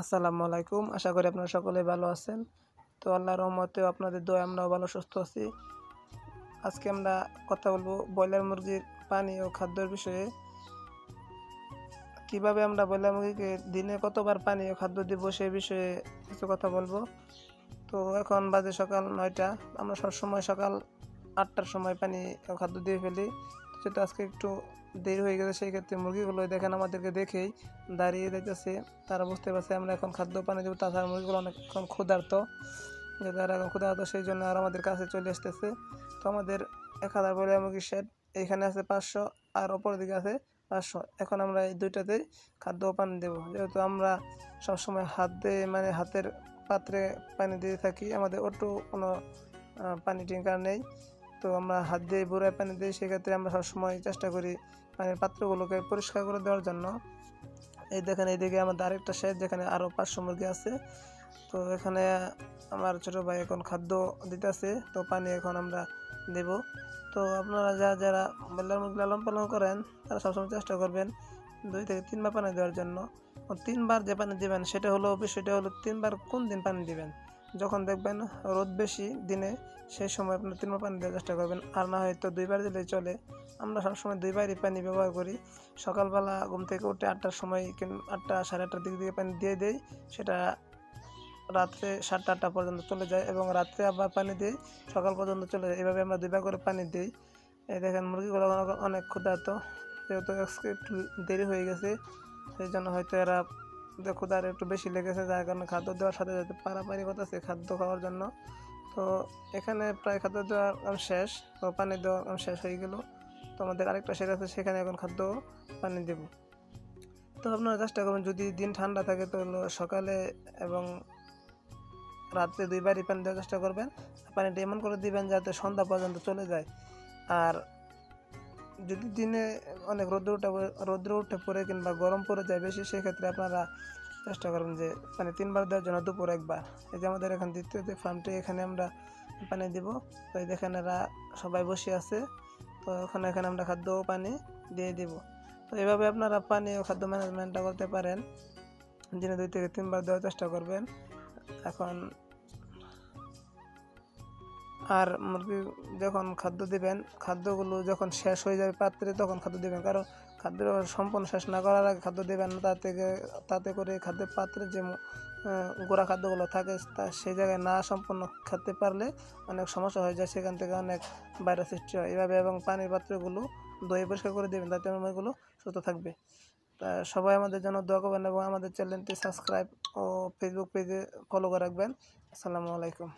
আসসালামু আলাইকুম। আশা করি আপনারা সকলে ভালো আছেন। তো আল্লাহর রহমতে আপনাদের দোয়ায় আমরাও ভালো সুস্থ আছি। আজকে আমরা কথা বলবো ব্রয়লার মুরগির পানি ও খাদ্যের বিষয়ে। কিভাবে আমরা ব্রয়লার মুরগিকে দিনে কতবার পানি ও খাদ্য দিব সেই বিষয়ে কিছু কথা বলবো। তো এখন বাজে সকাল ৯টা। আমরা সবসময় সকাল ৮টার সময় পানি ও খাদ্য দিয়ে ফেলি। যেহেতু আজকে একটু দেরি হয়ে গেছে, সেই ক্ষেত্রে মুরগিগুলো দেখেন আমাদেরকে দেখেই দাঁড়িয়ে যাইতেছে। তারা বুঝতে পারছে আমরা এখন খাদ্য পানি দেবো। তাছাড়া মুরগিগুলো অনেক এখন ক্ষুধার্ত, যে তারা এখন ক্ষুধার্ত, সেই জন্য আর আমাদের কাছে চলে আসতেছে। তো আমাদের ১,০০০ ব্রয়লার মুরগির শেড এইখানে আছে ৫০০, আর অপর দিকে আছে ৫০০। এখন আমরা এই দুইটাতেই খাদ্য ও পানি দেবো। যেহেতু আমরা সবসময় হাত দিয়ে হাতের পাত্রে পানি দিয়ে থাকি, আমাদের অটো কোনো পানি ট্যাঙ্কার নেই। তো আমরা হাত দিয়ে বুড়ায় পানি দিই, সেক্ষেত্রে আমরা সবসময় চেষ্টা করি পানির পাত্রগুলোকে পরিষ্কার করে দেওয়ার জন্য। এই দেখেন এইদিকে আমাদের আরেকটা শেড, যেখানে আরও ৫০০ মুরগি আছে। তো এখানে আমার ছোটো ভাই এখন খাদ্য দিতেছে, তো পানি এখন আমরা দেব। তো আপনারা যারা ব্রয়লার মুরগি লালন পালন করেন, তারা সবসময় চেষ্টা করবেন ২ থেকে ৩ বার পানি দেওয়ার জন্য। ৩ বার যে পানি দেবেন বিষয়টা হলো ৩ বার কোন দিন পানি দিবেন। যখন দেখবেন রোদ বেশি দিনে, সেই সময় আপনার ৩ বার পানি দেওয়ার চেষ্টা করবেন, আর না হয়তো ২ বার দিলেই চলে। আমরা সবসময় ২ বারই পানি ব্যবহার করি। সকালবেলা ঘুম থেকে উঠে ৮টার সময় ৮টা সাড়ে ৮টার দিকে পানি দিয়ে দেই, সেটা রাত্রে ৭টা ৮টা পর্যন্ত চলে যায়, এবং রাত্রে আবার পানি দিই, সকাল পর্যন্ত চলে যায়। এভাবে আমরা ২ বার করে পানি দিই। এই দেখেন মুরগিগুলো অনেক ক্ষুধার্ত, যেহেতু আজকে একটু দেরি হয়ে গেছে, সেই জন্য হয়তো এরা ক্ষুধার একটু বেশি লেগেছে, যার কারণে খাদ্য দেওয়ার সাথে সাথে পারাপারি করতেছে খাদ্য খাওয়ার জন্য। তো এখানে প্রায় খাদ্য দেওয়ার শেষ, তো পানি দেওয়া শেষ হয়ে গেল। তো আমাদের আরেকটা শেড আছে, সেখানে এখন খাদ্য পানি দেব। তো আপনারা চেষ্টা করবেন, যদি দিন ঠান্ডা থাকে তো সকালে এবং রাত্রে ২ বারই পানি দেওয়ার চেষ্টা করবেন। পানিটা এমন করে দিবেন যাতে সন্ধ্যা পর্যন্ত চলে যায়। আর যদি দিনে অনেক রৌদ্র উঠে পড়ে কিংবা গরম পড়ে যায় বেশি, সেক্ষেত্রে আপনারা চেষ্টা করবেন যে পানি ৩ বার দেওয়ার জন্য দুপুর ১ বার। এই যে আমাদের এখন দ্বিতীয় যে ফার্মটি, এখানে আমরা পানি দিব। তো এই দেখেন এরা সবাই বসে আছে, তো এখানে আমরা খাদ্য ও পানি দিয়ে দিব। তো এভাবে আপনারা পানি ও খাদ্য ম্যানেজমেন্টটা করতে পারেন। দিনে ২ থেকে ৩ বার দেওয়ার চেষ্টা করবেন। এখন আর মুরগি যখন খাদ্য দিবেন, খাদ্যগুলো যখন শেষ হয়ে যাবে পাত্রে, তখন খাদ্য দিবেন। কারণ খাদ্য সম্পূর্ণ শেষ না করার আগে খাদ্য দেবেন না, তাতে করে খাদ্যের পাত্রে যে গোড়া খাদ্যগুলো থাকে তা সেই জায়গায় না সম্পূর্ণ খেতে পারলে অনেক সমস্যা হয়ে যায়, সেখান থেকে অনেক ভাইরাস সৃষ্টি হয়। এভাবে এবং পানির পাত্রগুলো ধুয়ে পরিষ্কার করে দেবেন, তাতে মুরগিগুলো সুস্থ থাকবে। তা সবাই আমাদের জন্য দোয়া করবেন, এবং আমাদের চ্যানেলটি সাবস্ক্রাইব ও ফেসবুক পেজে ফলো করে রাখবেন। আসসালামু আলাইকুম।